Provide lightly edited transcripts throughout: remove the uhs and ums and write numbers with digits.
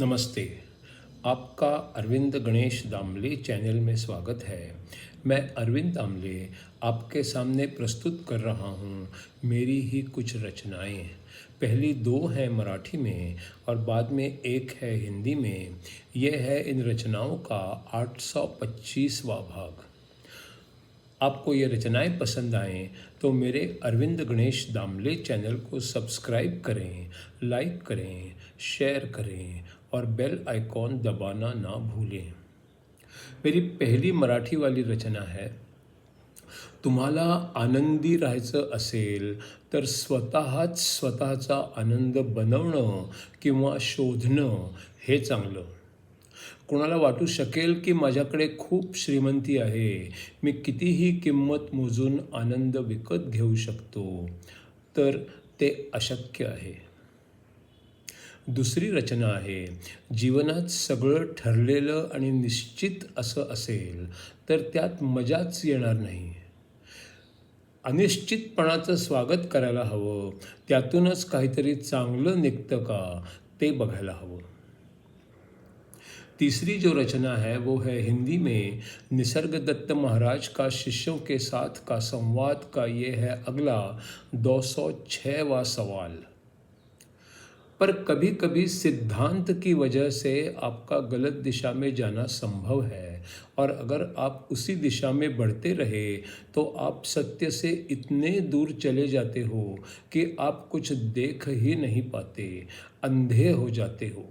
नमस्ते। आपका अरविंद गणेश दामले चैनल में स्वागत है। मैं अरविंद दामले आपके सामने प्रस्तुत कर रहा हूँ मेरी ही कुछ रचनाएं। पहली दो हैं मराठी में और बाद में एक है हिंदी में। यह है इन रचनाओं का 825वां भाग। आपको ये रचनाएं पसंद आएँ तो मेरे अरविंद गणेश दामले चैनल को सब्सक्राइब करें, लाइक करें, शेयर करें और बेल आइकॉन दबाना ना भूलें। मेरी पहली मराठी वाली रचना है, तुम्हाला आनंदी राहायचं असेल तर स्वतःच स्वतःचा आनंद बनवणं किंवा शोधणं हे चांगलं. कोणाला वाटू शकेल की माझ्याकडे खूप श्रीमंती आहे, मी कितीही किंमत मोजून आनंद विकत घेऊ शकतो, तर ते अशक्य आहे. दुसरी रचना आहे, जीवनात सगळं ठरलेलं आणि निश्चित असं असेल तर त्यात मजाच येणार नाही. अनिश्चितपणाचं स्वागत करायला हवं, त्यातूनच काहीतरी चांगलं निघतं का ते बघायला हवं. तीसरी जो रचना है वो है हिंदी में, निसर्ग दत्त महाराज का शिष्यों के साथ का संवाद का ये है अगला 206वां सवाल। पर कभी कभी सिद्धांत की वजह से आपका गलत दिशा में जाना संभव है, और अगर आप उसी दिशा में बढ़ते रहे तो आप सत्य से इतने दूर चले जाते हो कि आप कुछ देख ही नहीं पाते, अंधे हो जाते हो.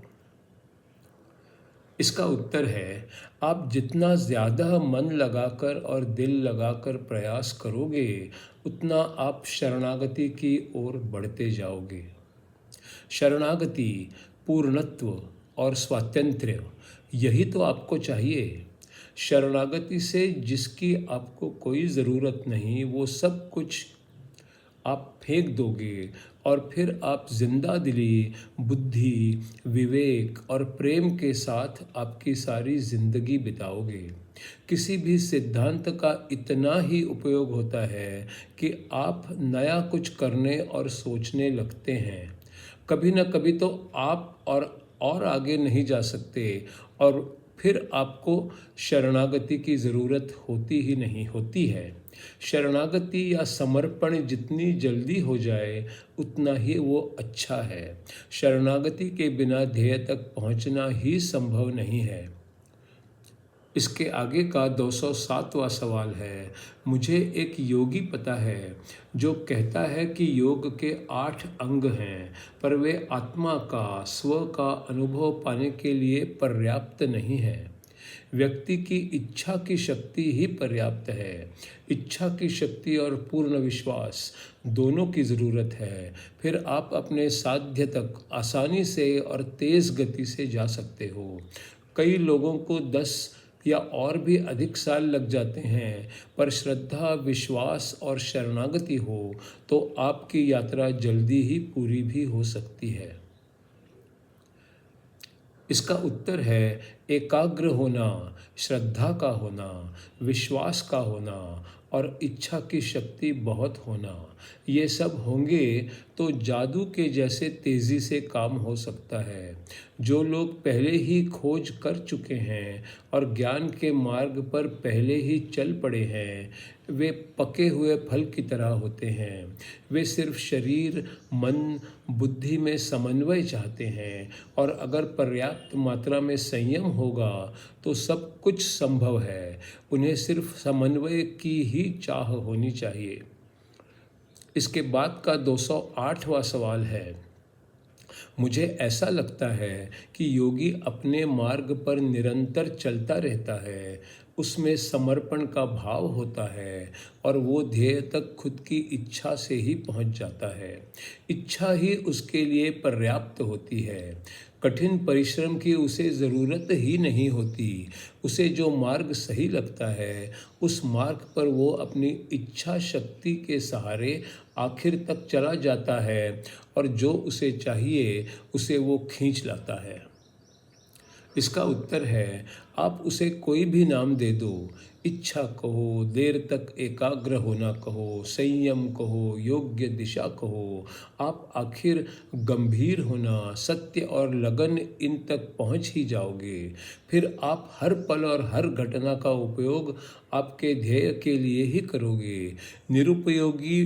इसका उत्तर है, आप जितना ज़्यादा मन लगाकर और दिल लगाकर प्रयास करोगे उतना आप शरणागति की ओर बढ़ते जाओगे. शरणागति, पूर्णत्व और स्वातंत्र्य, यही तो आपको चाहिए. शरणागति से जिसकी आपको कोई ज़रूरत नहीं वो सब कुछ आप फेंक दोगे और फिर आप जिंदा दिली, बुद्धि, विवेक और प्रेम के साथ आपकी सारी जिंदगी बिताओगे. किसी भी सिद्धांत का इतना ही उपयोग होता है कि आप नया कुछ करने और सोचने लगते हैं. कभी ना कभी तो आप और आगे नहीं जा सकते और फिर आपको शरणागति की ज़रूरत होती ही नहीं होती है. शरणागति या समर्पण जितनी जल्दी हो जाए उतना ही वो अच्छा है. शरणागति के बिना ध्येय तक पहुंचना ही संभव नहीं है. इसके आगे का 207वां सवाल है, मुझे एक योगी पता है जो कहता है कि योग के 8 अंग हैं, पर वे आत्मा का, स्व का अनुभव पाने के लिए पर्याप्त नहीं है. व्यक्ति की इच्छा की शक्ति ही पर्याप्त है. इच्छा की शक्ति और पूर्ण विश्वास दोनों की ज़रूरत है. फिर आप अपने साध्य तक आसानी से और तेज़ गति से जा सकते हो. कई लोगों को 10 या और भी अधिक साल लग जाते हैं, पर श्रद्धा, विश्वास और शरणागति हो तो आपकी यात्रा जल्दी ही पूरी भी हो सकती है. इसका उत्तर है, एकाग्र होना, श्रद्धा का होना, विश्वास का होना और इच्छा की शक्ति बहुत होना. ये सब होंगे तो जादू के जैसे तेज़ी से काम हो सकता है. जो लोग पहले ही खोज कर चुके हैं और ज्ञान के मार्ग पर पहले ही चल पड़े हैं, वे पके हुए फल की तरह होते हैं. वे सिर्फ शरीर, मन, बुद्धि में समन्वय चाहते हैं, और अगर पर्याप्त मात्रा में संयम होगा तो सब कुछ संभव है. उन्हें सिर्फ समन्वय की ही चाह होनी चाहिए. इसके बाद का 208वां सवाल है, मुझे ऐसा लगता है कि योगी अपने मार्ग पर निरंतर चलता रहता है, उसमें समर्पण का भाव होता है और वो ध्येय तक खुद की इच्छा से ही पहुंच जाता है. इच्छा ही उसके लिए पर्याप्त होती है. कठिन परिश्रम की उसे ज़रूरत ही नहीं होती. उसे जो मार्ग सही लगता है उस मार्ग पर वो अपनी इच्छा शक्ति के सहारे आखिर तक चला जाता है और जो उसे चाहिए उसे वो खींच लाता है. इसका उत्तर है, आप उसे कोई भी नाम दे दो। इच्छा कहो, देर तक एकाग्र होना कहो, संयम कहो, योग्य दिशा कहो, आप आखिर गंभीर होना, सत्य और लगन इन तक पहुंच ही जाओगे। फिर आप हर पल और हर घटना का उपयोग आपके ध्येय के लिए ही करोगे। निरुपयोगी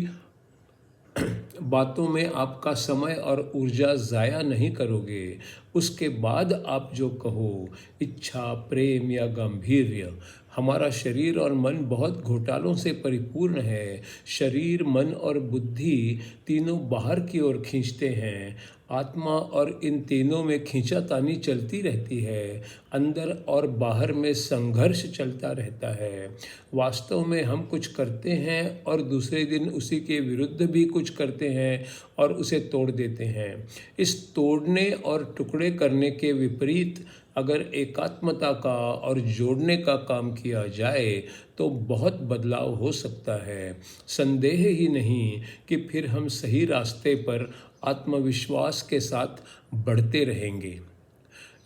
बातों में आपका समय और ऊर्जा ज़ाया नहीं करोगे। उसके बाद आप जो कहो, इच्छा, प्रेम या गांधीर्य। हमारा शरीर और मन बहुत घोटालों से परिपूर्ण है। शरीर, मन और बुद्धि तीनों बाहर की ओर खींचते हैं। आत्मा और इन तीनों में खींचातानी चलती रहती है। अंदर और बाहर में संघर्ष चलता रहता है। वास्तव में हम कुछ करते हैं और दूसरे दिन उसी के विरुद्ध भी कुछ करते हैं और उसे तोड़ देते हैं। इस तोड़ने और टुकड़े करने के विपरीत अगर एकात्मता का और जोड़ने का काम किया जाए तो बहुत बदलाव हो सकता है। संदेह ही नहीं कि फिर हम सही रास्ते पर आत्मविश्वास के साथ बढ़ते रहेंगे।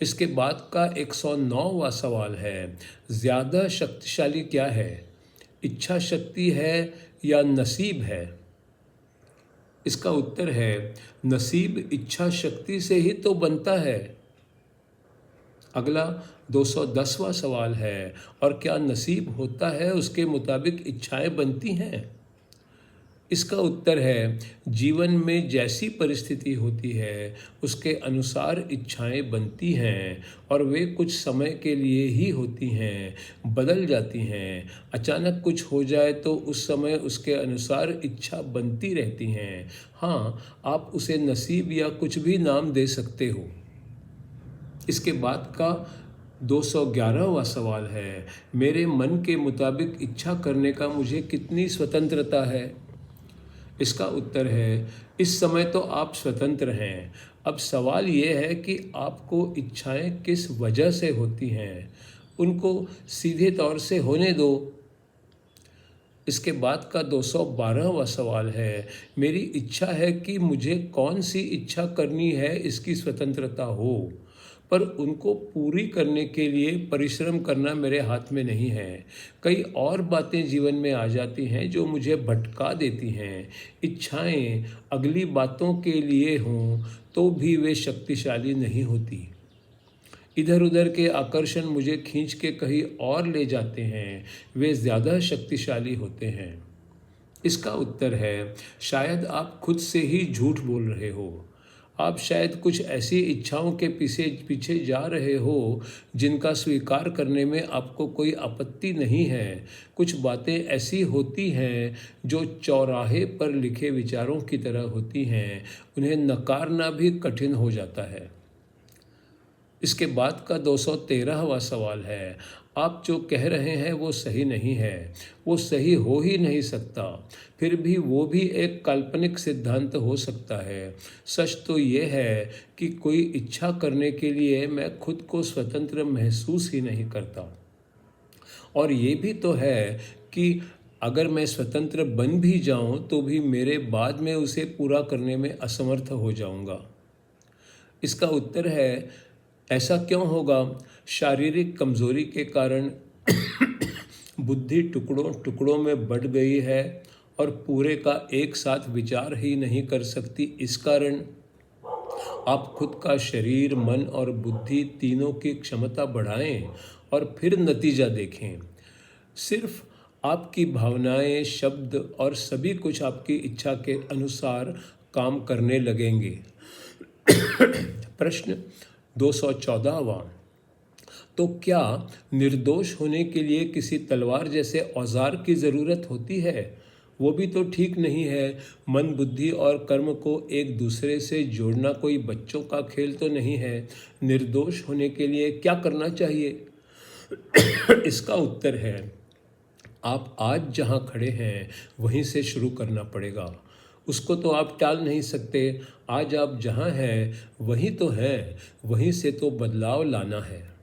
इसके बाद का 109वां सवाल है, ज़्यादा शक्तिशाली क्या है, इच्छा शक्ति है या नसीब है? इसका उत्तर है, नसीब इच्छा शक्ति से ही तो बनता है। अगला 210वां सवाल है, और क्या नसीब होता है उसके मुताबिक इच्छाएं बनती हैं? इसका उत्तर है, जीवन में जैसी परिस्थिति होती है उसके अनुसार इच्छाएं बनती हैं और वे कुछ समय के लिए ही होती हैं, बदल जाती हैं। अचानक कुछ हो जाए तो उस समय उसके अनुसार इच्छा बनती रहती हैं। हाँ, आप उसे नसीब या कुछ भी नाम दे सकते हो। इसके बाद का 211वां सवाल है, मेरे मन के मुताबिक इच्छा करने का मुझे कितनी स्वतंत्रता है? इसका उत्तर है, इस समय तो आप स्वतंत्र हैं। अब सवाल ये है कि आपको इच्छाएं किस वजह से होती हैं, उनको सीधे तौर से होने दो। इसके बाद का 212वां सवाल है, मेरी इच्छा है कि मुझे कौन सी इच्छा करनी है इसकी स्वतंत्रता हो, पर उनको पूरी करने के लिए परिश्रम करना मेरे हाथ में नहीं है। कई और बातें जीवन में आ जाती हैं जो मुझे भटका देती हैं। इच्छाएं अगली बातों के लिए हों तो भी वे शक्तिशाली नहीं होती। इधर उधर के आकर्षण मुझे खींच के कहीं और ले जाते हैं, वे ज़्यादा शक्तिशाली होते हैं। इसका उत्तर है, शायद आप खुद से ही झूठ बोल रहे हो। आप शायद कुछ ऐसी इच्छाओं के पीछे पीछे जा रहे हो जिनका स्वीकार करने में आपको कोई आपत्ति नहीं है। कुछ बातें ऐसी होती हैं जो चौराहे पर लिखे विचारों की तरह होती हैं, उन्हें नकारना भी कठिन हो जाता है। इसके बाद का 213वां सवाल है, आप जो कह रहे हैं वो सही नहीं है, वो सही हो ही नहीं सकता। फिर भी वो भी एक काल्पनिक सिद्धांत हो सकता है। सच तो ये है कि कोई इच्छा करने के लिए मैं खुद को स्वतंत्र महसूस ही नहीं करता। और ये भी तो है कि अगर मैं स्वतंत्र बन भी जाऊं तो भी मेरे बाद में उसे पूरा करने में असमर्थ हो जाऊंगा। इसका उत्तर है, ऐसा क्यों होगा? शारीरिक कमजोरी के कारण बुद्धि टुकड़ों टुकड़ों में बट गई है और पूरे का एक साथ विचार ही नहीं कर सकती। इस कारण आप खुद का शरीर, मन और बुद्धि तीनों की क्षमता बढ़ाएं और फिर नतीजा देखें। सिर्फ आपकी भावनाएं, शब्द और सभी कुछ आपकी इच्छा के अनुसार काम करने लगेंगे। प्रश्न 214वां, तो क्या निर्दोष होने के लिए किसी तलवार जैसे औजार की ज़रूरत होती है? वो भी तो ठीक नहीं है। मन, बुद्धि और कर्म को एक दूसरे से जोड़ना कोई बच्चों का खेल तो नहीं है। निर्दोष होने के लिए क्या करना चाहिए? इसका उत्तर है, आप आज जहाँ खड़े हैं वहीं से शुरू करना पड़ेगा। उसको तो आप टाल नहीं सकते। आज आप जहाँ हैं वहीं तो हैं, वहीं से तो बदलाव लाना है।